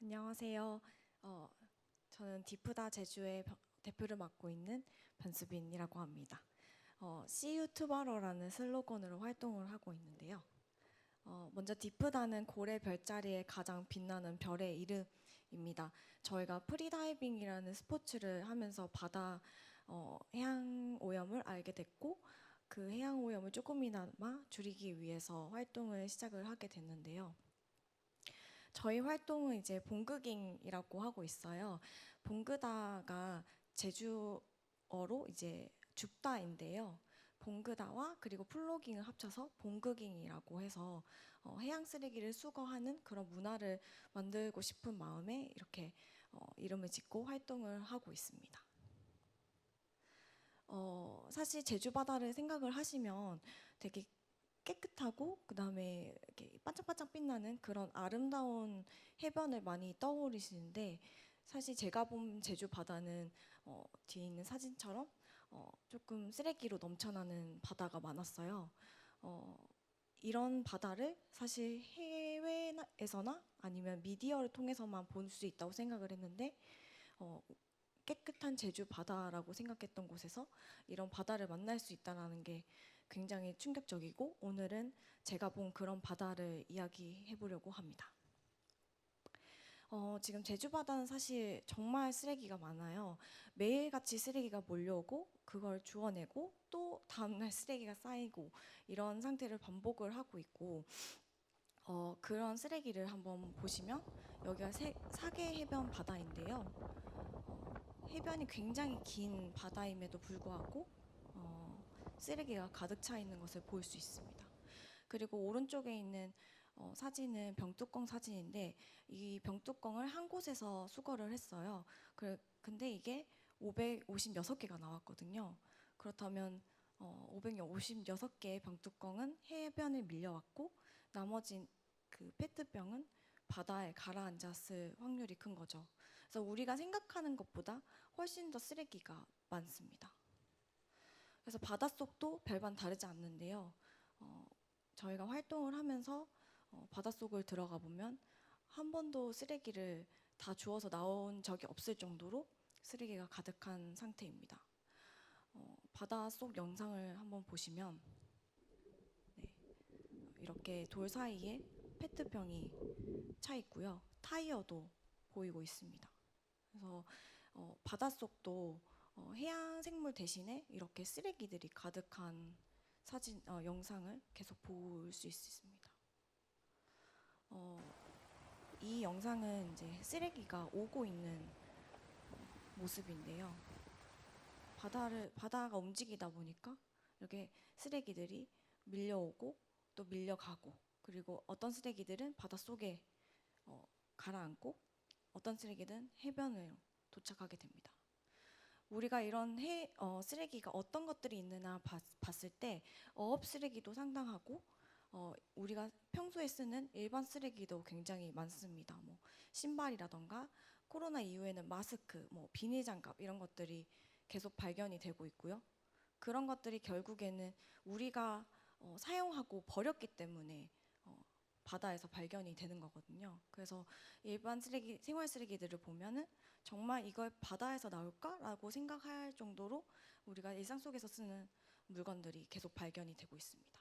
안녕하세요. 저는 디프다 제주의 대표를 맡고 있는 변수빈이라고 합니다. See you tomorrow라는 슬로건으로 활동을 하고 있는데요. 먼저 디프다는 고래 별자리에 가장 빛나는 별의 이름입니다. 저희가 프리다이빙이라는 스포츠를 하면서 바다 해양 오염을 알게 됐고 그 해양 오염을 조금이나마 줄이기 위해서 활동을 시작을 하게 됐는데요. 저희 활동은 이제 봉그깅이라고 하고 있어요. 봉그다가 제주어로 이제 줍다인데요. 봉그다와 그리고 플로깅을 합쳐서 봉그깅이라고 해서 해양 쓰레기를 수거하는 그런 문화를 만들고 싶은 마음에 이렇게 이름을 짓고 활동을 하고 있습니다. 사실 제주 바다를 생각을 하시면 되게 깨끗하고 그다음에 이렇게 반짝반짝 빛나는 그런 아름다운 해변을 많이 떠올리시는데 사실 제가 본 제주 바다는 뒤에 있는 사진처럼 조금 쓰레기로 넘쳐나는 바다가 많았어요. 어, 이런 바다를 사실 해외에서나 아니면 미디어를 통해서만 볼 수 있다고 생각을 했는데 어, 깨끗한 제주 바다라고 생각했던 곳에서 이런 바다를 만날 수 있다는 게 굉장히 충격적이고 오늘은 제가 본 그런 바다를 이야기해 보려고 합니다. 지금 제주 바다는 사실 정말 쓰레기가 많아요. 매일같이 쓰레기가 몰려오고 그걸 주워내고 또 다음날 쓰레기가 쌓이고 이런 상태를 반복을 하고 있고 그런 쓰레기를 한번 보시면 여기가 사계 해변 바다인데요. 해변이 굉장히 긴 바다임에도 불구하고 쓰레기가 가득 차 있는 것을 볼 수 있습니다. 그리고 오른쪽에 있는 사진은 병뚜껑 사진인데 이 병뚜껑을 한 곳에서 수거를 했어요. 근데 이게 556개가 나왔거든요. 그렇다면 556개의 병뚜껑은 해변에 밀려왔고 나머지 그 페트병은 바다에 가라앉았을 확률이 큰 거죠. 그래서 우리가 생각하는 것보다 훨씬 더 쓰레기가 많습니다. 그래서 바닷속도 별반 다르지 않는데요. 어, 저희가 활동을 하면서 바닷속을 들어가 보면 한 번도 쓰레기를 다 주워서 나온 적이 없을 정도로 쓰레기가 가득한 상태입니다. 바닷속 영상을 한번 보시면 네, 이렇게 돌 사이에 페트병이 차 있고요. 타이어도 보이고 있습니다. 그래서 바닷속도 해양 생물 대신에 이렇게 쓰레기들이 가득한 영상을 계속 볼 수 있습니다. 이 영상은 이제 쓰레기가 오고 있는 모습인데요. 바다가 움직이다 보니까 이렇게 쓰레기들이 밀려오고 또 밀려가고 그리고 어떤 쓰레기들은 바닷속에 가라앉고 어떤 쓰레기든 해변으로 도착하게 됩니다. 우리가 이런 쓰레기가 어떤 것들이 있느냐 봤을 때 어업 쓰레기도 상당하고 우리가 평소에 쓰는 일반 쓰레기도 굉장히 많습니다. 뭐 신발이라던가 코로나 이후에는 마스크, 뭐 비닐 장갑 이런 것들이 계속 발견이 되고 있고요. 그런 것들이 결국에는 우리가 사용하고 버렸기 때문에 바다에서 발견이 되는 거거든요. 그래서 일반 쓰레기, 생활 쓰레기들을 보면은 정말 이걸 바다에서 나올까라고 생각할 정도로 우리가 일상 속에서 쓰는 물건들이 계속 발견이 되고 있습니다.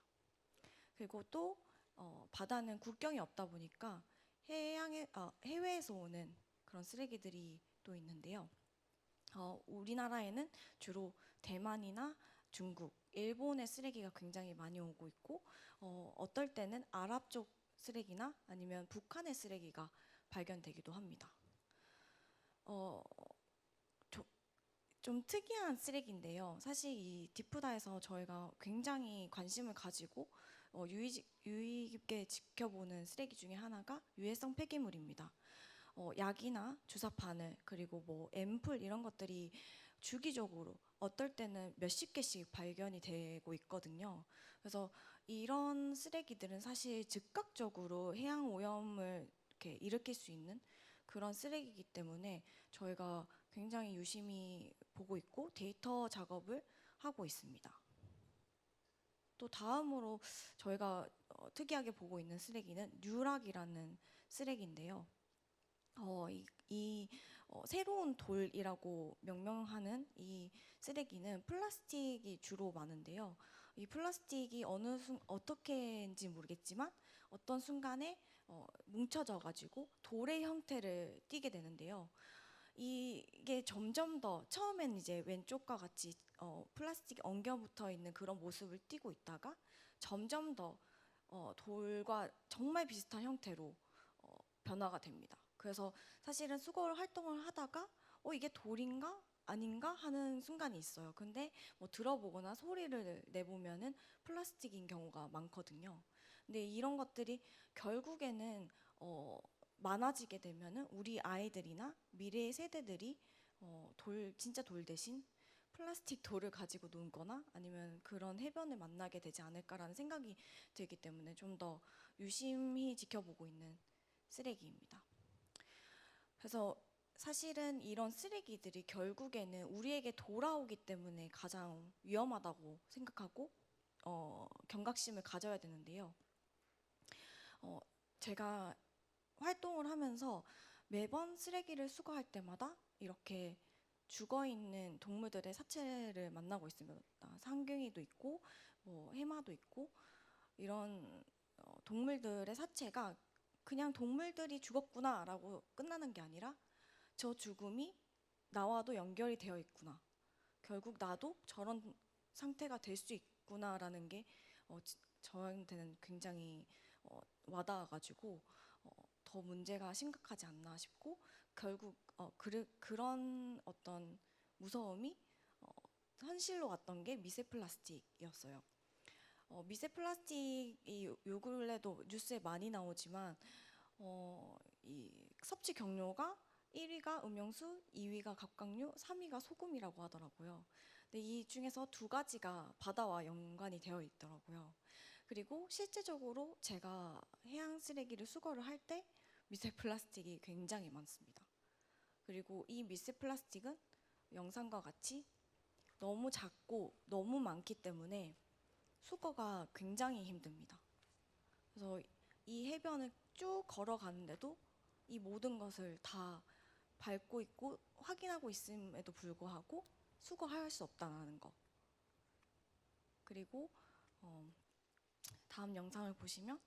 그리고 또 바다는 국경이 없다 보니까 해외에서 오는 그런 쓰레기들이 또 있는데요. 우리나라에는 주로 대만이나 중국, 일본의 쓰레기가 굉장히 많이 오고 있고 어떨 때는 아랍 쪽 쓰레기나 아니면 북한의 쓰레기가 발견되기도 합니다. 어, 좀 특이한 쓰레기인데요. 사실 이 디프다에서 저희가 굉장히 관심을 가지고 유의 깊게 지켜보는 쓰레기 중에 하나가 유해성 폐기물입니다. 약이나 주사 바늘 그리고 뭐 앰플 이런 것들이 주기적으로 어떨 때는 몇십 개씩 발견이 되고 있거든요. 그래서 이런 쓰레기들은 사실 즉각적으로 해양 오염을 이렇게 일으킬 수 있는 그런 쓰레기이기 때문에 저희가 굉장히 유심히 보고 있고 데이터 작업을 하고 있습니다. 또 다음으로 저희가 특이하게 보고 있는 쓰레기는 뉴락이라는 쓰레기인데요. 새로운 돌이라고 명명하는 이 쓰레기는 플라스틱이 주로 많은데요. 이 플라스틱이 어떻게인지 모르겠지만 어떤 순간에 뭉쳐져 가지고 돌의 형태를 띠게 되는데요. 이게 점점 더 처음엔 이제 왼쪽과 같이 플라스틱이 엉겨 붙어 있는 그런 모습을 띠고 있다가 점점 더 돌과 정말 비슷한 형태로 변화가 됩니다. 그래서 사실은 수거 활동을 하다가 이게 돌인가 아닌가 하는 순간이 있어요. 근데 뭐 들어보거나 소리를 내보면은 플라스틱인 경우가 많거든요. 근데 이런 것들이 결국에는 많아지게 되면은 우리 아이들이나 미래의 세대들이 진짜 돌 대신 플라스틱 돌을 가지고 놀거나 아니면 그런 해변을 만나게 되지 않을까라는 생각이 들기 때문에 좀 더 유심히 지켜보고 있는 쓰레기입니다. 그래서 사실은 이런 쓰레기들이 결국에는 우리에게 돌아오기 때문에 가장 위험하다고 생각하고 경각심을 가져야 되는데요. 제가 활동을 하면서 매번 쓰레기를 수거할 때마다 이렇게 죽어 있는 동물들의 사체를 만나고 있습니다. 상갱이도 있고 뭐 해마도 있고 이런 동물들의 사체가 그냥 동물들이 죽었구나라고 끝나는 게 아니라 저 죽음이 나와도 연결이 되어 있구나. 결국 나도 저런 상태가 될 수 있구나라는 게 저한테는 굉장히 와닿아가지고 더 문제가 심각하지 않나 싶고 결국 그런 어떤 무서움이 현실로 왔던 게 미세 플라스틱이었어요. 미세 플라스틱이 요 근래도 뉴스에 많이 나오지만 이 섭취 경로가 1위가 음용수, 2위가 갑각류, 3위가 소금이라고 하더라고요. 근데 이 중에서 두 가지가 바다와 연관이 되어 있더라고요. 그리고 실제적으로 제가 해양 쓰레기를 수거를 할 때 미세 플라스틱이 굉장히 많습니다. 그리고 이 미세 플라스틱은 영상과 같이 너무 작고 너무 많기 때문에 수거가 굉장히 힘듭니다. 그래서 이 해변을 쭉 걸어가는데도 이 모든 것을 다 밟고 있고 확인하고 있음에도 불구하고 수거할 수 없다는 거. 그리고 다음 영상을 보시면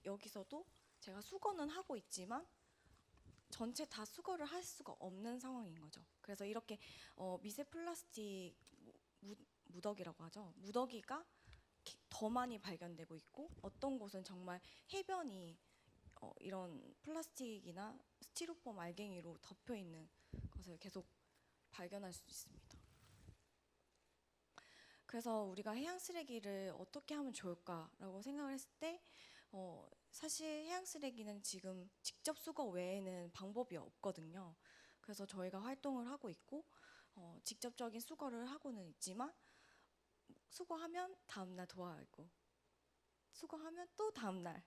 여기서도 제가 수거는 하고 있지만 전체 다 수거를 할 수가 없는 상황인 거죠. 그래서 이렇게 미세 플라스틱 무더기라고 하죠. 무더기가 더 많이 발견되고 있고 어떤 곳은 정말 해변이 이런 플라스틱이나 스티로폼 알갱이로 덮여 있는 것을 계속 발견할 수 있습니다. 그래서 우리가 해양 쓰레기를 어떻게 하면 좋을까라고 생각을 했을 때 사실 해양 쓰레기는 지금 직접 수거 외에는 방법이 없거든요. 그래서 저희가 활동을 하고 있고 직접적인 수거를 하고는 있지만 수거하면 다음날 도와 있고 수거하면 또 다음날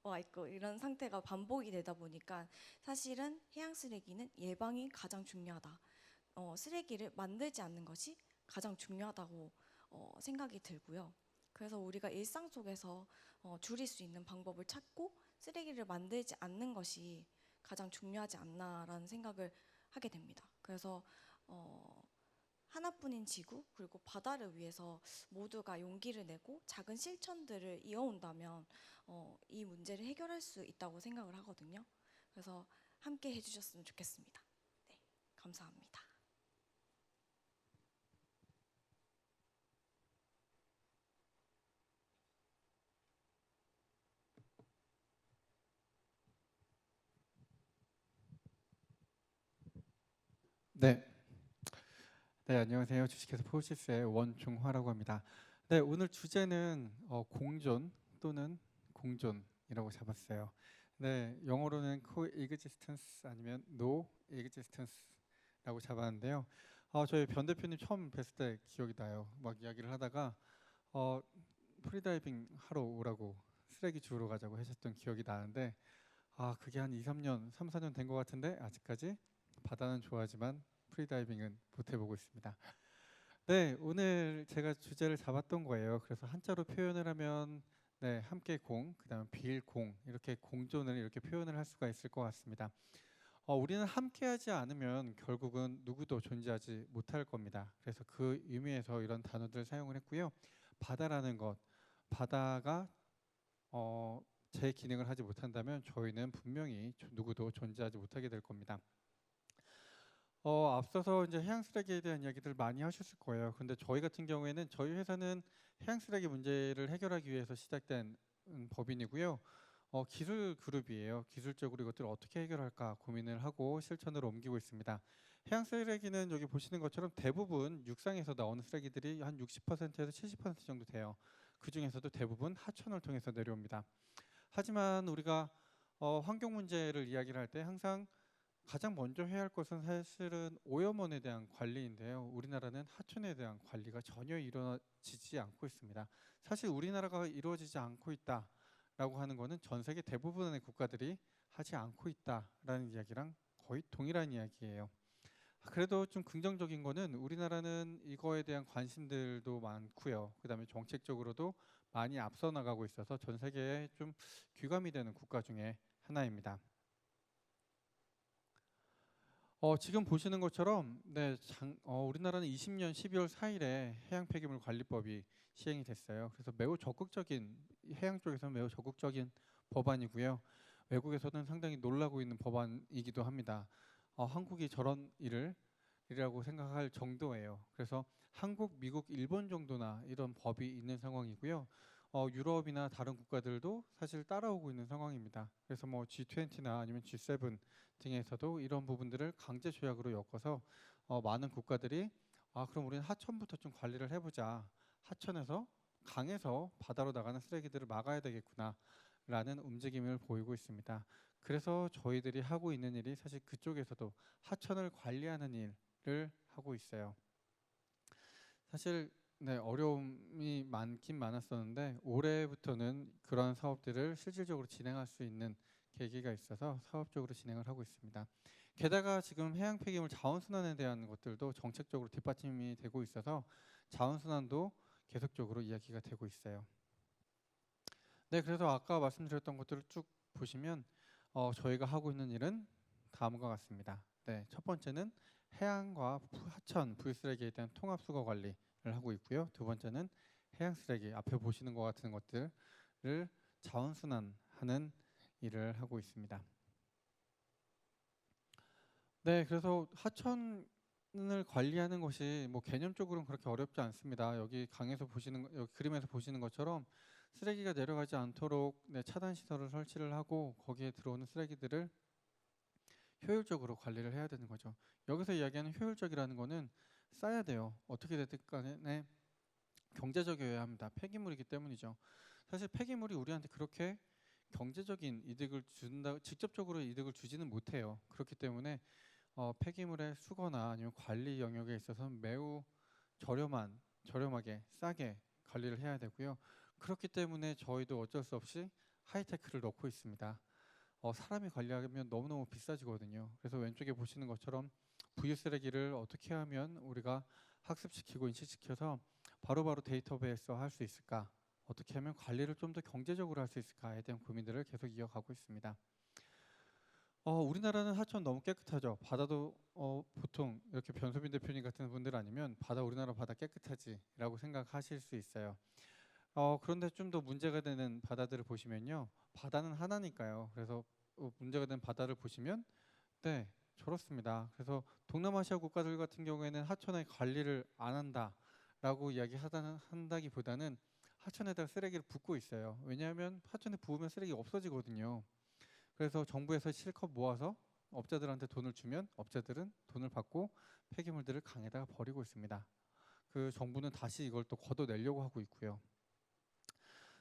와 있고 이런 상태가 반복이 되다 보니까 사실은 해양 쓰레기는 예방이 가장 중요하다. 쓰레기를 만들지 않는 것이 가장 중요하다고 생각이 들고요. 그래서 우리가 일상 속에서 줄일 수 있는 방법을 찾고 쓰레기를 만들지 않는 것이 가장 중요하지 않나라는 생각을 하게 됩니다. 그래서 하나뿐인 지구 그리고 바다를 위해서 모두가 용기를 내고 작은 실천들을 이어온다면 이 문제를 해결할 수 있다고 생각을 하거든요. 그래서 함께 해주셨으면 좋겠습니다. 네, 감사합니다. 네, 네 안녕하세요. 주식회사 포시스의 원중화라고 합니다. 네, 오늘 주제는 공존 또는 공존이라고 잡았어요. 네, 영어로는 coexistence 아니면 no existence라고 잡았는데요. 저희 변 대표님 처음 뵀을 때 기억이 나요. 막 이야기를 하다가 어, 프리다이빙 하러 오라고 쓰레기 주우러 가자고 하셨던 기억이 나는데 그게 한 2, 3년, 3, 4년 된 것 같은데 아직까지 바다는 좋아하지만 프리다이빙은 못 해보고 있습니다. 네, 오늘 제가 주제를 잡았던 거예요. 그래서 한자로 표현을 하면 네, 함께 공, 그다음에 빌공 이렇게 공존을 이렇게 표현을 할 수가 있을 것 같습니다. 우리는 함께하지 않으면 결국은 누구도 존재하지 못할 겁니다. 그래서 그 의미에서 이런 단어들을 사용을 했고요. 바다라는 것, 바다가 제 기능을 하지 못한다면 저희는 분명히 누구도 존재하지 못하게 될 겁니다. 앞서서 이제 해양 쓰레기에 대한 이야기들 많이 하셨을 거예요. 근데 저희 같은 경우에는 저희 회사는 해양 쓰레기 문제를 해결하기 위해서 시작된 법인이고요. 기술 그룹이에요. 기술적으로 이것들을 어떻게 해결할까 고민을 하고 실천으로 옮기고 있습니다. 해양 쓰레기는 여기 보시는 것처럼 대부분 육상에서 나오는 쓰레기들이 한 60%에서 70% 정도 돼요. 그 중에서도 대부분 하천을 통해서 내려옵니다. 하지만 우리가 환경 문제를 이야기를 할 때 항상 가장 먼저 해야 할 것은 사실은 오염원에 대한 관리인데요. 우리나라는 하천에 대한 관리가 전혀 이루어지지 않고 있습니다. 사실 우리나라가 이루어지지 않고 있다라고 하는 것은 전 세계 대부분의 국가들이 하지 않고 있다라는 이야기랑 거의 동일한 이야기예요. 그래도 좀 긍정적인 거는 우리나라는 이거에 대한 관심들도 많고요. 그다음에 정책적으로도 많이 앞서 나가고 있어서 전 세계에 좀 귀감이 되는 국가 중에 하나입니다. 지금 보시는 것처럼 우리나라는 20년 12월 4일에 해양 폐기물 관리법이 시행이 됐어요. 그래서 매우 적극적인 해양 쪽에서는 매우 적극적인 법안이고요. 외국에서는 상당히 놀라고 있는 법안이기도 합니다. 한국이 저런 일이라고 생각할 정도예요. 그래서 한국, 미국, 일본 정도나 이런 법이 있는 상황이고요. 유럽이나 다른 국가들도 사실 따라오고 있는 상황입니다. 그래서 뭐 G20나 아니면 G7 등에서도 이런 부분들을 강제 조약으로 엮어서 많은 국가들이 그럼 우리는 하천부터 좀 관리를 해보자. 하천에서 강에서 바다로 나가는 쓰레기들을 막아야 되겠구나라는 움직임을 보이고 있습니다. 그래서 저희들이 하고 있는 일이 사실 그쪽에서도 하천을 관리하는 일을 하고 있어요. 사실 어려움이 많긴 많았었는데 올해부터는 그런 사업들을 실질적으로 진행할 수 있는 계기가 있어서 사업적으로 진행을 하고 있습니다. 게다가 지금 해양 폐기물 자원순환에 대한 것들도 정책적으로 뒷받침이 되고 있어서 자원순환도 계속적으로 이야기가 되고 있어요. 네, 그래서 아까 말씀드렸던 것들을 쭉 보시면 저희가 하고 있는 일은 다음과 같습니다. 네, 첫 번째는 해양과 하천, 부유쓰레기에 대한 통합 수거 관리를 하고 있고요. 두 번째는 해양 쓰레기 앞에 보시는 것 같은 것들을 자원순환하는 일을 하고 있습니다. 네, 그래서 하천을 관리하는 것이 뭐 개념적으로는 그렇게 어렵지 않습니다. 여기 여기 그림에서 보시는 것처럼 쓰레기가 내려가지 않도록 차단 시설을 설치를 하고 거기에 들어오는 쓰레기들을 효율적으로 관리를 해야 되는 거죠. 여기서 이야기하는 효율적이라는 거는 싸야 돼요. 어떻게 됐든 간에 경제적이어야 합니다. 폐기물이기 때문이죠. 사실 폐기물이 우리한테 그렇게 경제적인 이득을 직접적으로 이득을 주지는 못해요. 그렇기 때문에 폐기물의 수거나 아니면 관리 영역에 있어서 매우 저렴하게 싸게 관리를 해야 되고요. 그렇기 때문에 저희도 어쩔 수 없이 하이테크를 넣고 있습니다. 사람이 관리하면 너무너무 비싸지거든요. 그래서 왼쪽에 보시는 것처럼 부유 쓰레기를 어떻게 하면 우리가 학습시키고 인식시켜서 바로바로 데이터베이스화 할 수 있을까? 어떻게 하면 관리를 좀 더 경제적으로 할 수 있을까에 대한 고민들을 계속 이어가고 있습니다. 우리나라는 하천 너무 깨끗하죠. 바다도 보통 이렇게 변소빈 대표님 같은 분들 아니면 우리나라 바다 깨끗하지라고 생각하실 수 있어요. 그런데 좀 더 문제가 되는 바다들을 보시면요. 바다는 하나니까요. 그래서 문제가 되는 바다를 보시면 네, 저렇습니다. 그래서 동남아시아 국가들 같은 경우에는 하천의 관리를 안 한다라고 한다기보다는 하천에다 쓰레기를 붓고 있어요. 왜냐하면 하천에 부으면 쓰레기가 없어지거든요. 그래서 정부에서 실컷 모아서 업자들한테 돈을 주면 업자들은 돈을 받고 폐기물들을 강에다가 버리고 있습니다. 그 정부는 다시 이걸 또 걷어내려고 하고 있고요.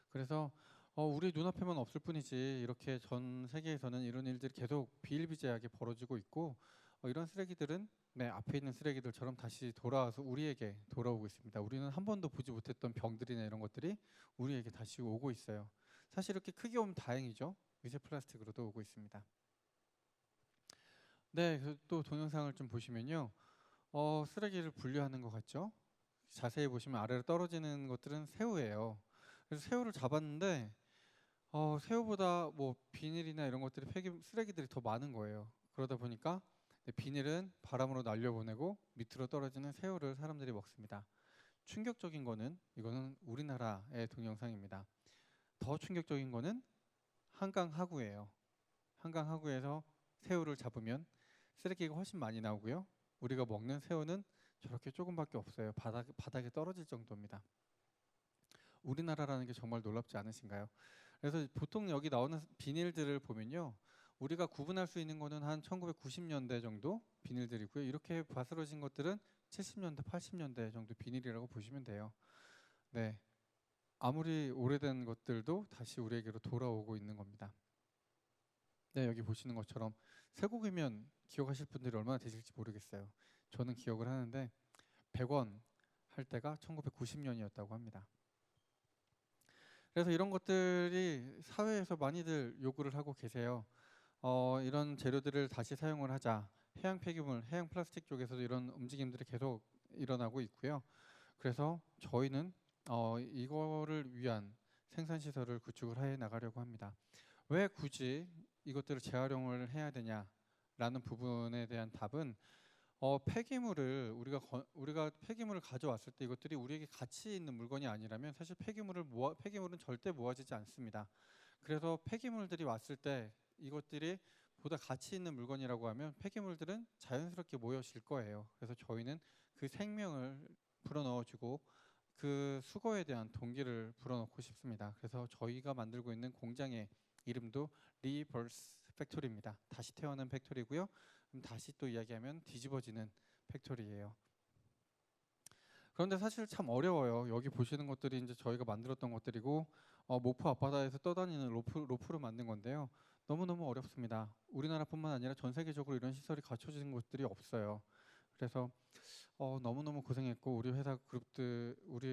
그래서 우리 눈앞에만 없을 뿐이지 이렇게 전 세계에서는 이런 일들이 계속 비일비재하게 벌어지고 있고 이런 쓰레기들은 앞에 있는 쓰레기들처럼 다시 돌아와서 우리에게 돌아오고 있습니다. 우리는 한 번도 보지 못했던 병들이나 이런 것들이 우리에게 다시 오고 있어요. 사실 이렇게 크게 오면 다행이죠. 미세 플라스틱으로도 오고 있습니다. 네, 또 동영상을 좀 보시면요. 쓰레기를 분류하는 것 같죠? 자세히 보시면 아래로 떨어지는 것들은 새우예요. 그래서 새우를 잡았는데 새우보다 뭐 비닐이나 이런 것들이 쓰레기들이 더 많은 거예요. 그러다 보니까 비닐은 바람으로 날려보내고 밑으로 떨어지는 새우를 사람들이 먹습니다. 충격적인 거는 이거는 우리나라의 동영상입니다. 더 충격적인 거는 한강 하구예요. 한강 하구에서 새우를 잡으면 쓰레기가 훨씬 많이 나오고요. 우리가 먹는 새우는 저렇게 조금밖에 없어요. 바닥에 떨어질 정도입니다. 우리나라라는 게 정말 놀랍지 않으신가요? 그래서 보통 여기 나오는 비닐들을 보면요. 우리가 구분할 수 있는 거는 한 1990년대 정도 비닐들이고요. 이렇게 바스러진 것들은 70년대, 80년대 정도 비닐이라고 보시면 돼요. 네. 아무리 오래된 것들도 다시 우리에게로 돌아오고 있는 겁니다. 네, 여기 보시는 것처럼 쇠고기면 기억하실 분들이 얼마나 되실지 모르겠어요. 저는 기억을 하는데 100원 할 때가 1990년이었다고 합니다. 그래서 이런 것들이 사회에서 많이들 요구를 하고 계세요. 이런 재료들을 다시 사용을 하자. 해양 폐기물, 해양 플라스틱 쪽에서도 이런 움직임들이 계속 일어나고 있고요. 그래서 저희는 이거를 위한 생산 시설을 구축을 해 나가려고 합니다. 왜 굳이 이것들을 재활용을 해야 되냐라는 부분에 대한 답은 폐기물을 우리가 폐기물을 가져왔을 때 이것들이 우리에게 가치 있는 물건이 아니라면 사실 폐기물은 절대 모아지지 않습니다. 그래서 폐기물들이 왔을 때 이것들이 보다 가치 있는 물건이라고 하면 폐기물들은 자연스럽게 모여질 거예요. 그래서 저희는 그 생명을 불어넣어주고 그 수거에 대한 동기를 불어넣고 싶습니다. 그래서 저희가 만들고 있는 공장의 이름도 리버스 팩토리입니다. 다시 태어난 팩토리고요. 다시 또 이야기하면 뒤집어지는 팩토리예요. 그런데 사실 참 어려워요. 여기 보시는 것들이 이제 저희가 만들었던 것들이고 모프 앞바다에서 떠다니는 로프로 만든 건데요. 너무너무 어렵습니다. 우리나라뿐만 아니라 전 세계적으로 이런 시설이 갖춰진 곳들이 없어요. 그래서 너무너무 고생했고 우리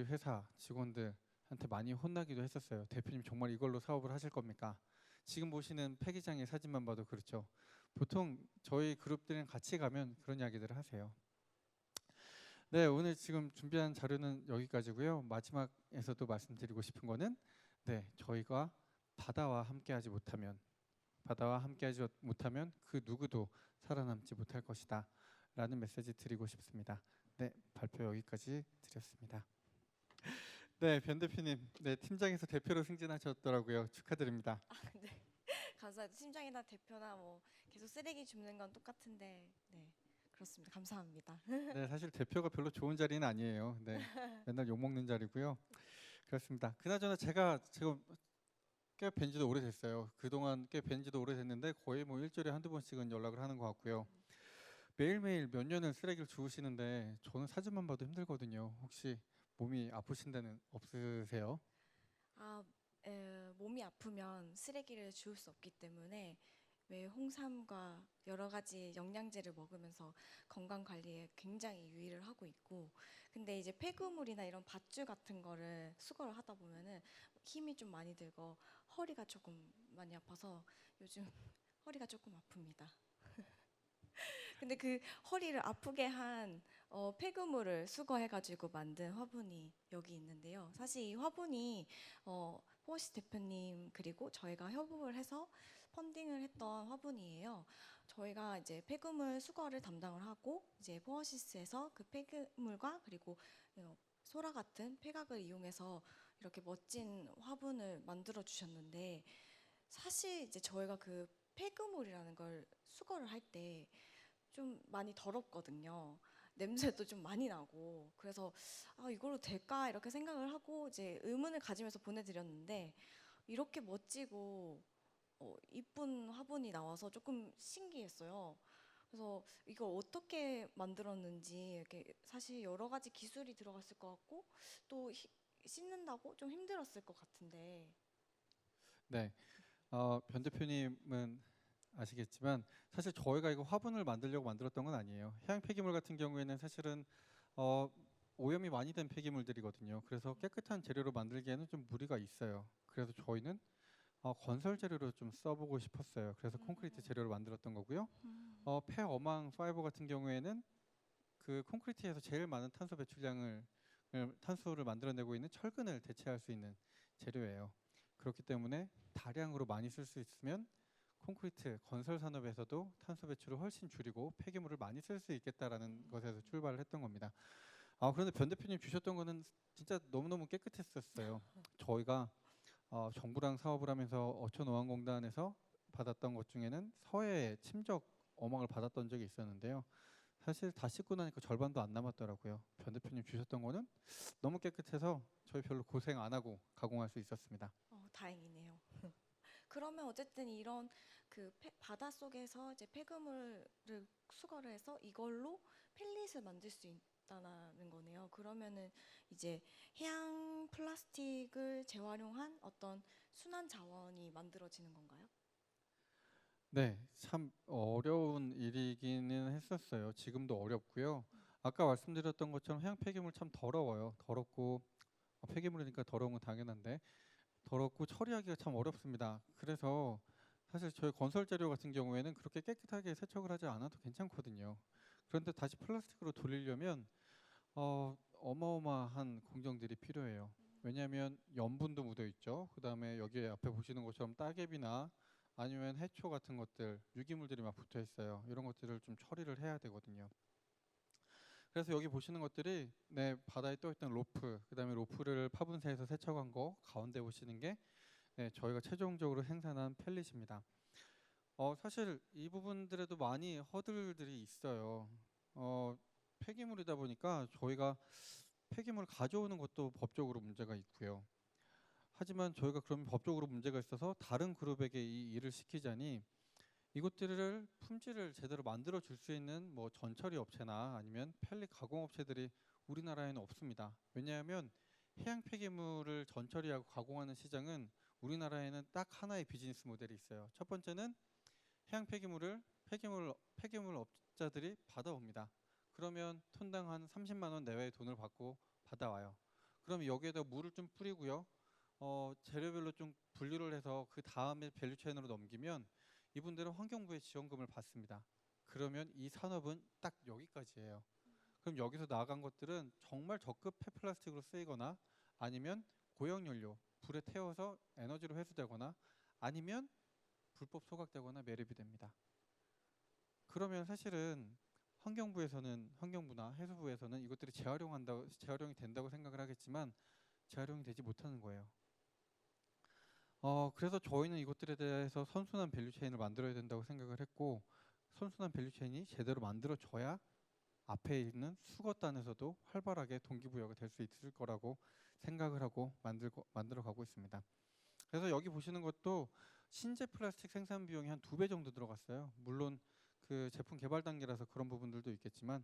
회사 직원들한테 많이 혼나기도 했었어요. 대표님 정말 이걸로 사업을 하실 겁니까? 지금 보시는 폐기장의 사진만 봐도 그렇죠. 보통 저희 그룹들이랑 같이 가면 그런 이야기들을 하세요. 네, 오늘 지금 준비한 자료는 여기까지고요. 마지막에서도 말씀드리고 싶은 거는 저희가 바다와 함께하지 못하면 그 누구도 살아남지 못할 것이다 라는 메시지 드리고 싶습니다. 네, 발표 여기까지 드렸습니다. 네, 변 대표님, 팀장에서 대표로 승진하셨더라고요. 축하드립니다. 네. 감사합니다. 팀장이나 대표나 뭐 계속 쓰레기 줍는 건 똑같은데 네. 그렇습니다. 감사합니다. 네, 사실 대표가 별로 좋은 자리는 아니에요. 네, 맨날 욕 먹는 자리고요. 그렇습니다. 그나저나 제가 지금 꽤 뵌지도 오래됐어요. 그동안 꽤 뵌지도 오래됐는데 거의 뭐 일주일에 한두 번씩은 연락을 하는 것 같고요. 매일매일 몇 년을 쓰레기를 주우시는데 저는 사진만 봐도 힘들거든요. 혹시 몸이 아프신 데는 없으세요? 아, 몸이 아프면 쓰레기를 주울 수 없기 때문에 매 홍삼과 여러 가지 영양제를 먹으면서 건강 관리에 굉장히 유의를 하고 있고, 근데 이제 폐기물이나 이런 밧줄 같은 거를 수거를 하다 보면은 힘이 좀 많이 들고 허리가 조금 많이 아파서 요즘 허리가 조금 아픕니다. 근데 그 허리를 아프게 한 폐기물을 수거해가지고 만든 화분이 여기 있는데요. 사실 이 화분이 포시 대표님 그리고 저희가 협업을 해서 펀딩을 했던 화분이에요. 저희가 이제 폐기물 수거를 담당을 하고 이제 포어시스에서 그 폐기물과 그리고 소라 같은 폐각을 이용해서 이렇게 멋진 화분을 만들어 주셨는데, 사실 이제 저희가 그 폐기물이라는 걸 수거를 할때 좀 많이 더럽거든요. 냄새도 좀 많이 나고 그래서 이걸로 될까 이렇게 생각을 하고 이제 의문을 가지면서 보내드렸는데 이렇게 멋지고 이쁜 화분이 나와서 조금 신기했어요. 그래서 이걸 어떻게 만들었는지 이렇게 사실 여러 가지 기술이 들어갔을 것 같고 또 씻는다고 좀 힘들었을 것 같은데. 네, 변 대표님은 아시겠지만 사실 저희가 이거 화분을 만들려고 만들었던 건 아니에요. 해양 폐기물 같은 경우에는 사실은 어, 오염이 많이 된 폐기물들이거든요. 그래서 깨끗한 재료로 만들기에는 좀 무리가 있어요. 그래서 저희는 건설 재료로 좀 써보고 싶었어요. 그래서 콘크리트 재료를 만들었던 거고요. 폐어망 파이버 같은 경우에는 그 콘크리트에서 제일 많은 탄소 배출량을 탄소를 만들어내고 있는 철근을 대체할 수 있는 재료예요. 그렇기 때문에 다량으로 많이 쓸 수 있으면 콘크리트 건설 산업에서도 탄소 배출을 훨씬 줄이고 폐기물을 많이 쓸 수 있겠다라는 것에서 출발을 했던 겁니다. 그런데 변 대표님 주셨던 거는 진짜 너무너무 깨끗했었어요. 저희가 정부랑 사업을 하면서 어촌어항공단에서 받았던 것 중에는 서해 침적 어망을 받았던 적이 있었는데요. 사실 다 씻고 나니까 절반도 안 남았더라고요. 변 대표님 주셨던 거는 너무 깨끗해서 저희 별로 고생 안 하고 가공할 수 있었습니다. 다행이네요. 그러면 어쨌든 이런 바다 속에서 이제 폐기물을 수거를 해서 이걸로 펠릿을 만들 수 있다는 거네요. 그러면은 이제 해양 플라스틱을 재활용한 어떤 순환 자원이 만들어지는 건가요? 네, 참 어려운 일이기는 했었어요. 지금도 어렵고요. 아까 말씀드렸던 것처럼 해양 폐기물 참 더러워요. 더럽고 폐기물이니까 더러운 건 당연한데 더럽고 처리하기가 참 어렵습니다. 그래서 사실 저희 건설 재료 같은 경우에는 그렇게 깨끗하게 세척을 하지 않아도 괜찮거든요. 그런데 다시 플라스틱으로 돌리려면 어마어마한 공정들이 필요해요. 왜냐하면 염분도 묻어 있죠. 그다음에 여기 앞에 보시는 것처럼 따개비나 아니면 해초 같은 것들, 유기물들이 막 붙어 있어요. 이런 것들을 좀 처리를 해야 되거든요. 그래서 여기 보시는 것들이 바다에 떠 있던 로프, 그다음에 로프를 파분새에서 세척한 거, 가운데 보시는 게 저희가 최종적으로 생산한 펠릿입니다. 사실 이 부분들에도 많이 허들들이 있어요. 폐기물이다 보니까 저희가 폐기물을 가져오는 것도 법적으로 문제가 있고요. 하지만 저희가 그러면 법적으로 문제가 있어서 다른 그룹에게 이 일을 시키자니 이것들을 품질을 제대로 만들어 줄 수 있는 뭐 전처리 업체나 아니면 펠릿 가공 업체들이 우리나라에는 없습니다. 왜냐하면 해양 폐기물을 전처리하고 가공하는 시장은 우리나라에는 딱 하나의 비즈니스 모델이 있어요. 첫 번째는 해양 폐기물을 폐기물 업자들이 받아옵니다. 그러면 톤당 한 30만 원 내외의 돈을 받고 받아와요. 그럼 여기에다 물을 좀 뿌리고요. 재료별로 좀 분류를 해서 그 다음에 밸류체인으로 넘기면 이분들은 환경부의 지원금을 받습니다. 그러면 이 산업은 딱 여기까지예요. 그럼 여기서 나간 것들은 정말 저급 폐플라스틱으로 쓰이거나 아니면 고형연료, 불에 태워서 에너지로 회수되거나 아니면 불법 소각되거나 매립이 됩니다. 그러면 사실은 환경부나 해수부에서는 이것들이 재활용이 된다고 생각을 하겠지만 재활용이 되지 못하는 거예요. 그래서 저희는 이것들에 대해서 선순환 밸류체인을 만들어야 된다고 생각을 했고 선순환 밸류체인이 제대로 만들어져야 앞에 있는 수거단에서도 활발하게 동기부여가 될 수 있을 거라고 생각을 하고 만들어 가고 있습니다. 그래서 여기 보시는 것도 신제 플라스틱 생산 비용이 한 2배 정도 들어갔어요. 물론 그 제품 개발 단계라서 그런 부분들도 있겠지만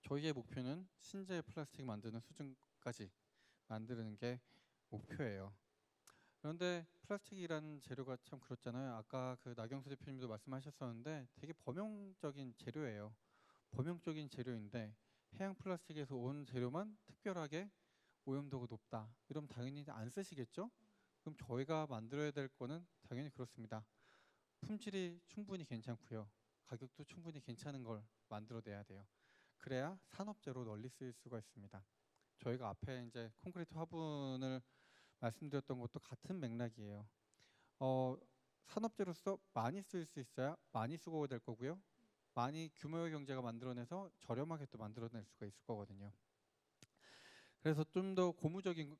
저희의 목표는 신제 플라스틱 만드는 수준까지 만드는 게 목표예요. 그런데 플라스틱이라는 재료가 참 그렇잖아요. 아까 그 나경수 대표님도 말씀하셨었는데 되게 범용적인 재료예요. 범용적인 재료인데 해양 플라스틱에서 온 재료만 특별하게 오염도가 높다. 이러면 당연히 안 쓰시겠죠? 그럼 저희가 만들어야 될 거는 당연히 그렇습니다. 품질이 충분히 괜찮고요. 가격도 충분히 괜찮은 걸 만들어내야 돼요. 그래야 산업재로 널리 쓰일 수가 있습니다. 저희가 앞에 이제 콘크리트 화분을 말씀드렸던 것도 같은 맥락이에요. 산업재로서 많이 쓰일 수 있어야 많이 수거가 될 거고요. 많이 규모의 경제가 만들어내서 저렴하게 또 만들어낼 수가 있을 거거든요. 그래서 좀 더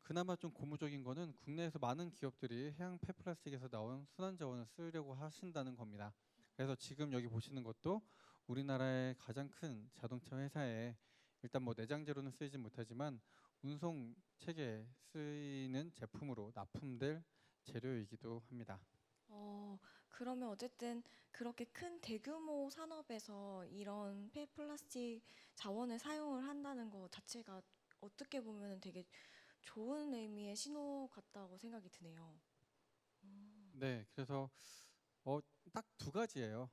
그나마 좀 고무적인 거는 국내에서 많은 기업들이 해양 폐플라스틱에서 나온 순환 자원을 쓰려고 하신다는 겁니다. 그래서 지금 여기 보시는 것도 우리나라의 가장 큰 자동차 회사에 일단 뭐 내장재로는 쓰이지 못하지만 운송 체계에 쓰이는 제품으로 납품될 재료이기도 합니다. 그러면 어쨌든 그렇게 큰 대규모 산업에서 이런 폐플라스틱 자원을 사용을 한다는 것 자체가 어떻게 보면 되게 좋은 의미의 신호 같다고 생각이 드네요. 네, 그래서 딱 2가지예요.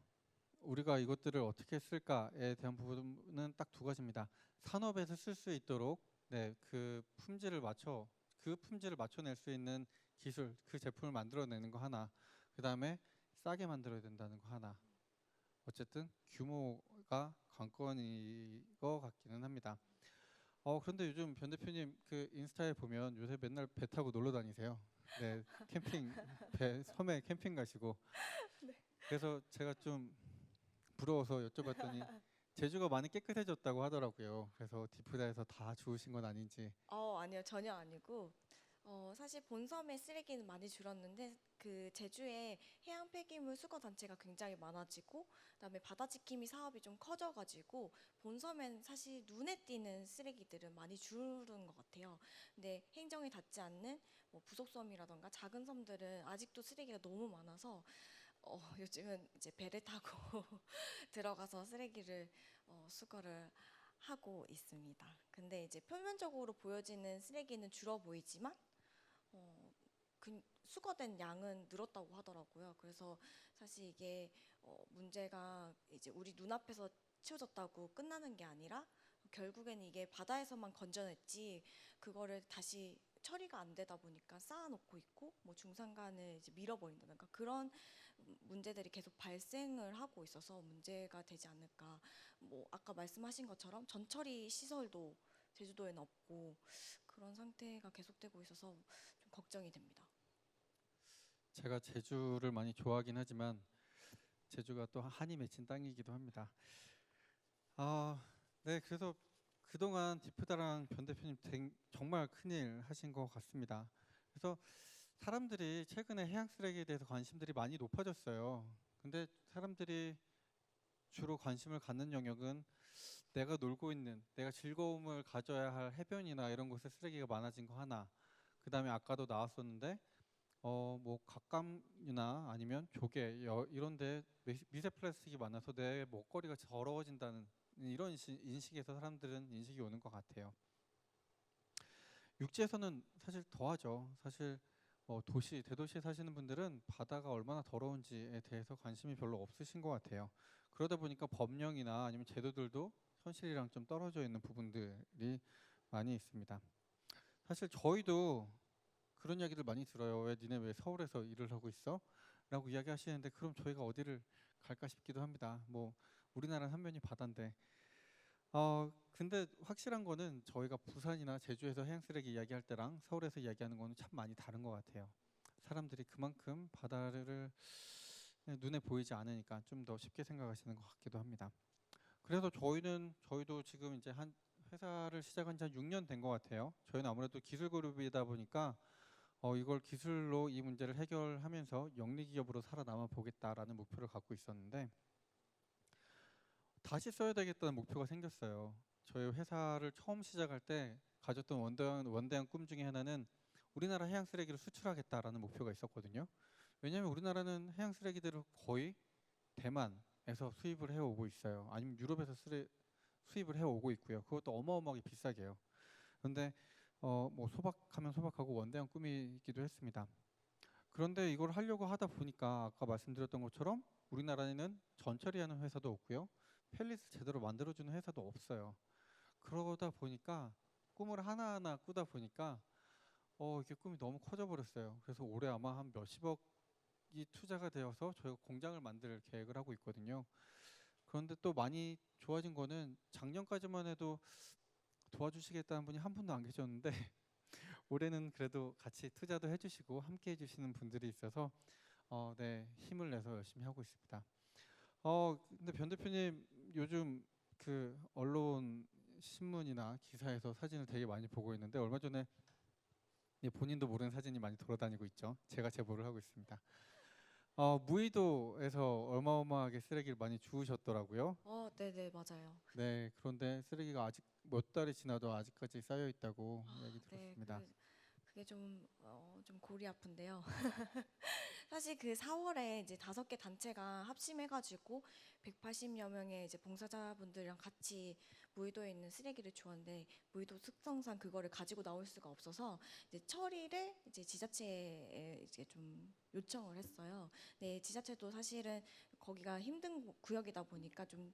우리가 이것들을 어떻게 쓸까에 대한 부분은 딱 2가지입니다. 산업에서 쓸 수 있도록 그 품질을 맞춰낼 수 있는 기술, 그 제품을 만들어내는 거 하나. 그다음에 싸게 만들어야 된다는 거 하나. 어쨌든 규모가 관건인 것 같기는 합니다. 그런데 요즘 변 대표님 그 인스타에 보면 요새 맨날 배 타고 놀러 다니세요. 네, 캠핑 배 섬에 캠핑 가시고. 그래서 제가 좀 부러워서 여쭤봤더니 제주가 많이 깨끗해졌다고 하더라고요. 그래서 디프다에서 다 주우신 건 아닌지. 아니요, 전혀 아니고 사실 본섬의 쓰레기는 많이 줄었는데 그 제주에 해양 폐기물 수거 단체가 굉장히 많아지고 그다음에 바다 지킴이 사업이 좀 커져가지고 본섬엔 사실 눈에 띄는 쓰레기들은 많이 줄은 것 같아요. 근데 행정이 닿지 않는 뭐 부속섬이라던가 작은 섬들은 아직도 쓰레기가 너무 많아서 요즘은 이제 배를 타고 들어가서 쓰레기를 수거를 하고 있습니다. 근데 이제 표면적으로 보여지는 쓰레기는 줄어 보이지만 수거된 양은 늘었다고 하더라고요. 그래서 사실 이게 문제가 이제 우리 눈앞에서 치워졌다고 끝나는 게 아니라 결국에는 이게 바다에서만 건져냈지 그거를 다시 처리가 안 되다 보니까 쌓아놓고 있고 뭐 중산간을 이제 밀어버린다든가 그런 문제들이 계속 발생을 하고 있어서 문제가 되지 않을까. 뭐 아까 말씀하신 것처럼 전처리 시설도 제주도에는 없고 그런 상태가 계속되고 있어서 좀 걱정이 됩니다. 제가 제주를 많이 좋아하긴 하지만 제주가 또 한이 맺힌 땅이기도 합니다. 네, 그래서 그동안 디프다랑 변 대표님 정말 큰일 하신 것 같습니다. 그래서 사람들이 최근에 해양 쓰레기에 대해서 관심들이 많이 높아졌어요. 근데 사람들이 주로 관심을 갖는 영역은 내가 놀고 있는, 내가 즐거움을 가져야 할 해변이나 이런 곳에 쓰레기가 많아진 거 하나. 그다음에 아까도 나왔었는데 뭐 갑각류나 아니면 조개 이런 데 미세 플라스틱이 많아서 내 먹거리가 더러워진다는 이런 인식에서 사람들은 인식이 오는 것 같아요. 육지에서는 사실 더하죠. 사실 대도시에 사시는 분들은 바다가 얼마나 더러운지에 대해서 관심이 별로 없으신 것 같아요. 그러다 보니까 법령이나 아니면 제도들도 현실이랑 좀 떨어져 있는 부분들이 많이 있습니다. 사실 저희도 그런 이야기를 많이 들어요. 왜 니네 왜 서울에서 일을 하고 있어? 라고 이야기하시는데 그럼 저희가 어디를 갈까 싶기도 합니다. 뭐 우리나라는 한 면이 바다인데 근데 확실한 거는 저희가 부산이나 제주에서 해양 쓰레기 이야기할 때랑 서울에서 이야기하는 거는 참 많이 다른 것 같아요. 사람들이 그만큼 바다를 눈에 보이지 않으니까 좀 더 쉽게 생각하시는 것 같기도 합니다. 그래서 저희도 지금 이제 한 회사를 시작한 지 한 6년 된 것 같아요. 저희는 아무래도 기술 그룹이다 보니까 이걸 기술로 이 문제를 해결하면서 영리 기업으로 살아남아 보겠다라는 목표를 갖고 있었는데 다시 써야 되겠다는 목표가 생겼어요. 저희 회사를 처음 시작할 때 가졌던 원대한 꿈 중에 하나는 우리나라 해양 쓰레기를 수출하겠다라는 목표가 있었거든요. 왜냐하면 우리나라는 해양 쓰레기들을 거의 대만에서 수입을 해오고 있어요. 아니면 유럽에서 수입을 해오고 있고요. 그것도 어마어마하게 비싸게 해요. 그런데 뭐 소박하면 소박하고 원대한 꿈이기도 했습니다. 그런데 이걸 하려고 하다 보니까 아까 말씀드렸던 것처럼 우리나라에는 전처리하는 회사도 없고요. 펠릿을 제대로 만들어주는 회사도 없어요. 그러다 보니까 꿈을 하나하나 꾸다 보니까 이게 꿈이 너무 커져 버렸어요. 그래서 올해 아마 한 몇십억이 투자가 되어서 저희가 공장을 만들 계획을 하고 있거든요. 그런데 또 많이 좋아진 거는 작년까지만 해도 도와주시겠다는 분이 한 분도 안 계셨는데 올해는 그래도 같이 투자도 해주시고 함께 해주시는 분들이 있어서 네, 힘을 내서 열심히 하고 있습니다. 근데 변 대표님 요즘 그 언론 신문이나 기사에서 사진을 되게 많이 보고 있는데 얼마 전에 본인도 모르는 사진이 많이 돌아다니고 있죠. 제가 제보를 하고 있습니다. 무의도에서 어마어마하게 쓰레기를 많이 주우셨더라고요. 네네, 맞아요. 네, 그런데 쓰레기가 아직 몇 달이 지나도 아직까지 쌓여 있다고 이야기 네, 들었습니다. 그게 좀 골이 아픈데요. 사실 그 4월에 이제 5개 단체가 합심해가지고 180여 명의 이제 봉사자분들이랑 같이 무의도에 있는 쓰레기를 주었는데 무의도 특성상 그거를 가지고 나올 수가 없어서 이제 처리를 이제 지자체에 이제 좀 요청을 했어요. 네, 지자체도 사실은 거기가 힘든 구역이다 보니까 좀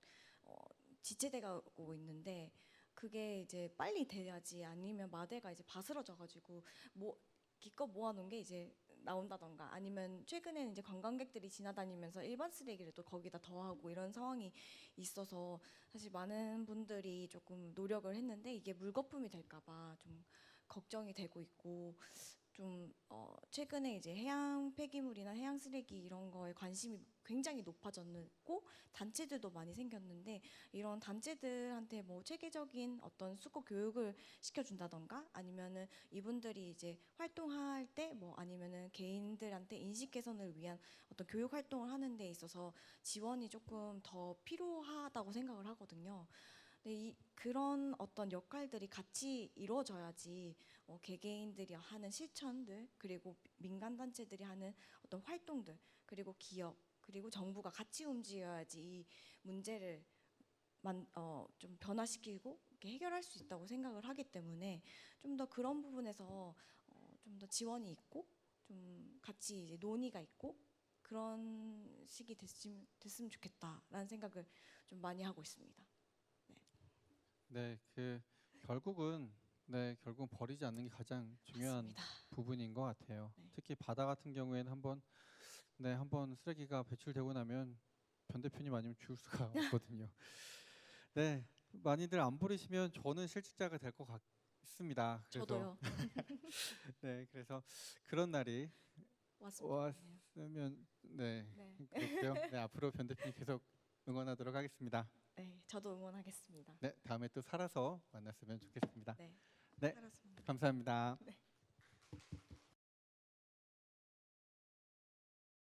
지체돼가고 있는데 그게 이제 빨리 돼야지 아니면 마대가 이제 바스러져가지고 뭐 기껏 모아놓은 게 이제 나온다던가 아니면 최근에는 이제 관광객들이 지나다니면서 일반 쓰레기를 또 거기다 더하고 이런 상황이 있어서 사실 많은 분들이 조금 노력을 했는데 이게 물거품이 될까봐 좀 걱정이 되고 있고 좀 최근에 이제 해양 폐기물이나 해양 쓰레기 이런 거에 관심이 굉장히 높아졌고 단체들도 많이 생겼는데 이런 단체들한테 뭐 체계적인 어떤 수거 교육을 시켜준다던가 아니면은 이분들이 이제 활동할 때 뭐 아니면은 개인들한테 인식 개선을 위한 어떤 교육 활동을 하는 데 있어서 지원이 조금 더 필요하다고 생각을 하거든요. 근데 그런 어떤 역할들이 같이 이루어져야지 개개인들이 하는 실천들 그리고 민간 단체들이 하는 어떤 활동들 그리고 기업 그리고 정부가 같이 움직여야지 이 문제를 좀 변화시키고 이렇게 해결할 수 있다고 생각을 하기 때문에 좀 더 그런 부분에서 좀 더 지원이 있고 좀 같이 이제 논의가 있고 그런 시기 됐으면 좋겠다라는 생각을 좀 많이 하고 있습니다. 네, 결국은 버리지 않는 게 가장 중요한 맞습니다. 부분인 것 같아요. 네. 특히 바다 같은 경우에는 한번 쓰레기가 배출되고 나면 변대표님 아니면 지울 수가 없거든요. 네, 많이들 안 버리시면 저는 실직자가 될 것 같습니다. 그래서 저도요. 네, 그래서 그런 날이 왔으면 좋겠네요. 왔으면 네, 네. 그렇고요. 네, 앞으로 변대표님 계속 응원하도록 하겠습니다. 네, 저도 응원하겠습니다. 네, 다음에 또 살아서 만났으면 좋겠습니다. 네, 네, 살았습니다. 감사합니다. 네.